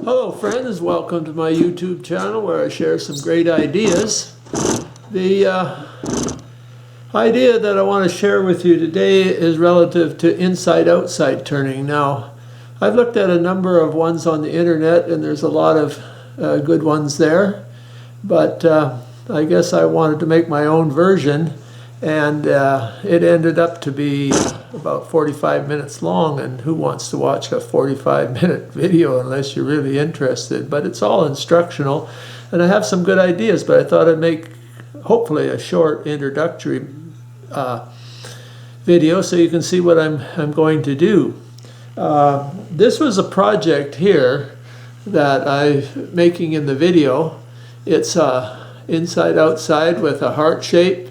Hello friends, welcome to my YouTube channel where I share some great ideas. The idea that I want to share with you today is relative to inside-outside turning. Now, I've looked at a number of ones on the internet and there's a lot of good ones there, but I guess I wanted to make my own version, and it ended up to be about 45 minutes long, and who wants to watch a 45-minute video unless you're really interested? But it's all instructional, and I have some good ideas, but I thought I'd make hopefully a short introductory video so you can see what I'm going to do. This was a project here that I'm making in the video. It's inside outside with a heart shape,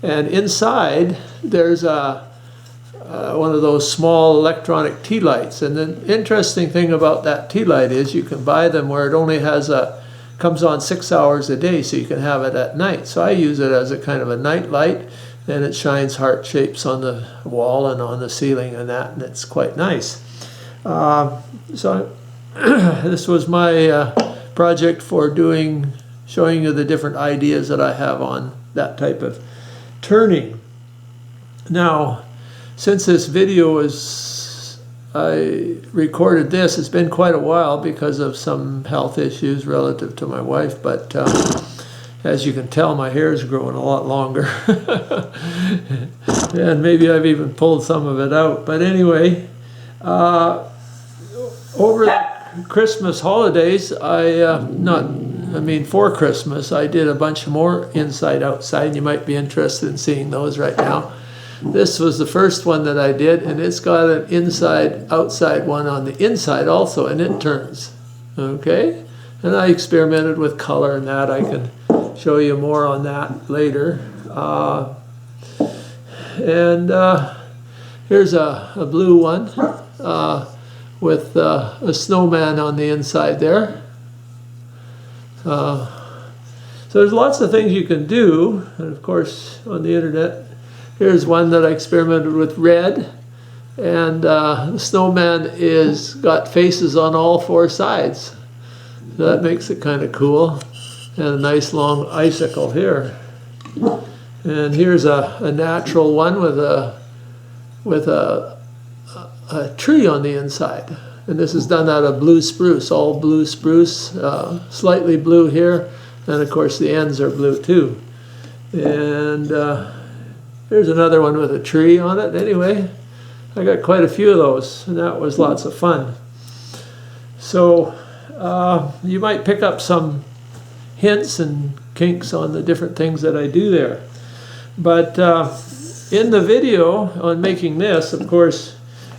and inside there's one of those small electronic tea lights. And the interesting thing about that tea light is you can buy them where it only comes on 6 hours a day, so you can have it at night. So I use it as a kind of a night light, and it shines heart shapes on the wall and on the ceiling and that, and it's quite nice. So this was my project for showing you the different ideas that I have on that type of turning. Now, since this video I recorded this, it's been quite a while because of some health issues relative to my wife, but as you can tell, my hair is growing a lot longer. And maybe I've even pulled some of it out. But anyway, over the Christmas holidays, for Christmas, I did a bunch more inside-outside, and you might be interested in seeing those right now. This was the first one that I did, and it's got an inside-outside one on the inside also, and it turns, okay? And I experimented with color and that. I can show you more on that later. Here's a blue one with a snowman on the inside there. So there's lots of things you can do, and of course on the internet. Here's one that I experimented with red, and the snowman is got faces on all four sides. So that makes it kind of cool. And a nice long icicle here. And here's a natural one with a tree on the inside. And this is done out of blue spruce, all blue spruce, slightly blue here, and of course the ends are blue too. And here's another one with a tree on it. Anyway, I got quite a few of those, and that was lots of fun. So you might pick up some hints and kinks on the different things that I do there. But in the video on making this, of course,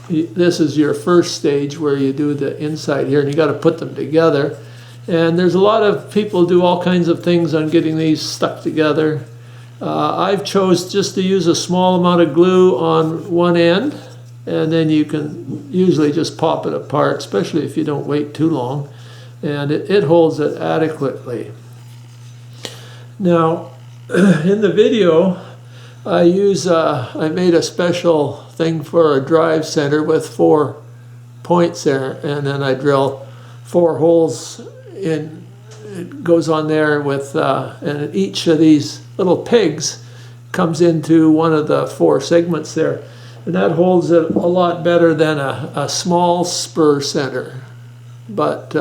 this is your first stage where you do the inside here, and you got to put them together. And there's a lot of people do all kinds of things on getting these stuck together. I've chose just to use a small amount of glue on one end, and then you can usually just pop it apart, especially if you don't wait too long, and it holds it adequately. Now, in the video, I made a special thing for a drive center with 4 points there, and then I drill 4 holes in. It goes on there with, and each of these little pegs comes into one of the 4 segments there, and that holds it a lot better than a small spur center. But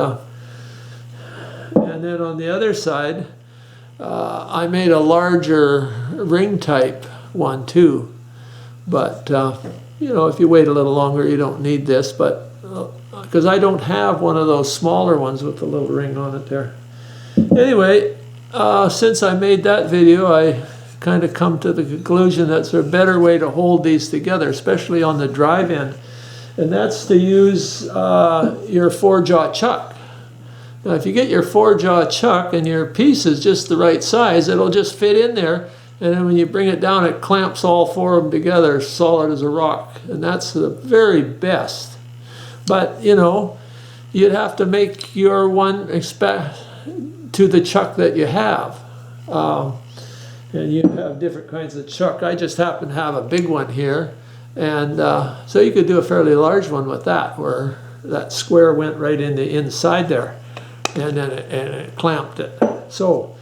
and then on the other side, I made a larger ring type one too, but you know, if you wait a little longer you don't need this, but because I don't have one of those smaller ones with the little ring on it there. Anyway, since I made that video, I kind of come to the conclusion that's a better way to hold these together, especially on the drive end, and that's to use your 4-jaw chuck. Now, if you get your 4-jaw chuck and your piece is just the right size, it'll just fit in there, and then when you bring it down, it clamps all 4 of them together, solid as a rock, and that's the very best. But, you know, you'd have to make your one to the chuck that you have. And you have different kinds of chuck. I just happen to have a big one here, and so you could do a fairly large one with that, where that square went right in the inside there, and then it clamped it. So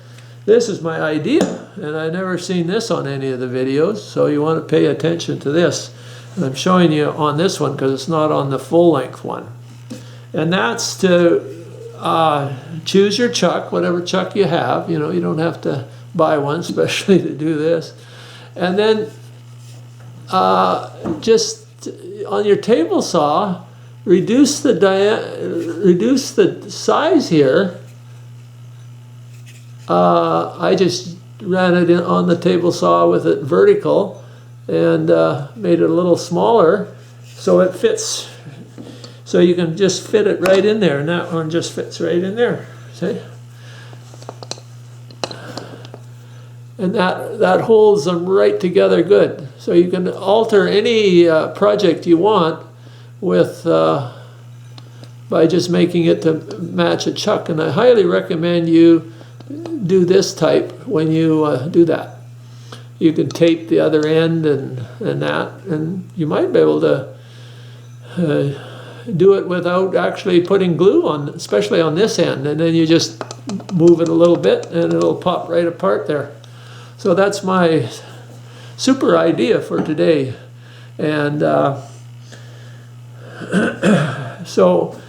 this is my idea, and I've never seen this on any of the videos, so you want to pay attention to this. And I'm showing you on this one because it's not on the full-length one. And that's to choose your chuck, whatever chuck you have. You know, you don't have to buy one especially to do this. And then just on your table saw, reduce the size here. I just ran it in on the table saw with it vertical and made it a little smaller so it fits. So you can just fit it right in there, and that one just fits right in there. See? And that holds them right together good. So you can alter any project you want with by just making it to match a chuck. And I highly recommend you do this type when you do that. You can tape the other end and that, and you might be able to do it without actually putting glue on, especially on this end, and then you just move it a little bit and it'll pop right apart there. So that's my super idea for today. And so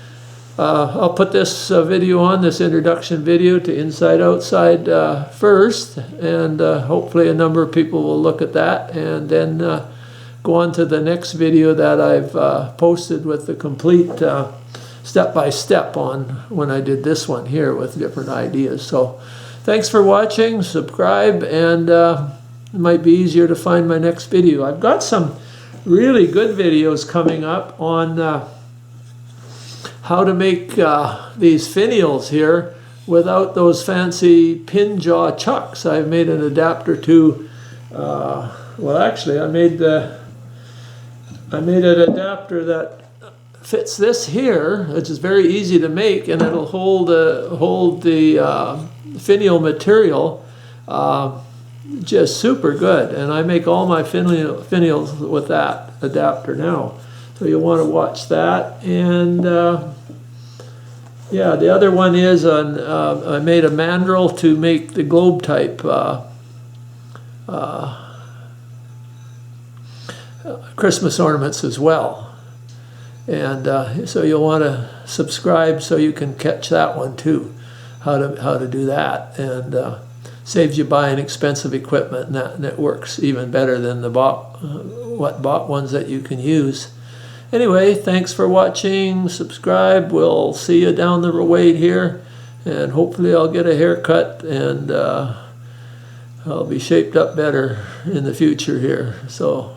I'll put this video on, this introduction video to Inside Outside first, and hopefully a number of people will look at that, and then go on to the next video that I've posted with the complete step-by-step on when I did this one here with different ideas. So thanks for watching, subscribe, and it might be easier to find my next video. I've got some really good videos coming up on how to make these finials here without those fancy pin jaw chucks. I've made an adapter to, well actually I made an adapter that fits this here, which is very easy to make, and it'll hold the finial material just super good. And I make all my finials with that adapter now. So you'll want to watch that. And yeah, the other one is I made a mandrel to make the globe type Christmas ornaments as well. And so you'll want to subscribe so you can catch that one too, how to do that. And saves you buying expensive equipment, and it works even better than the bought ones that you can use. Anyway, thanks for watching. Subscribe. We'll see you down the road here, and hopefully I'll get a haircut and I'll be shaped up better in the future here. So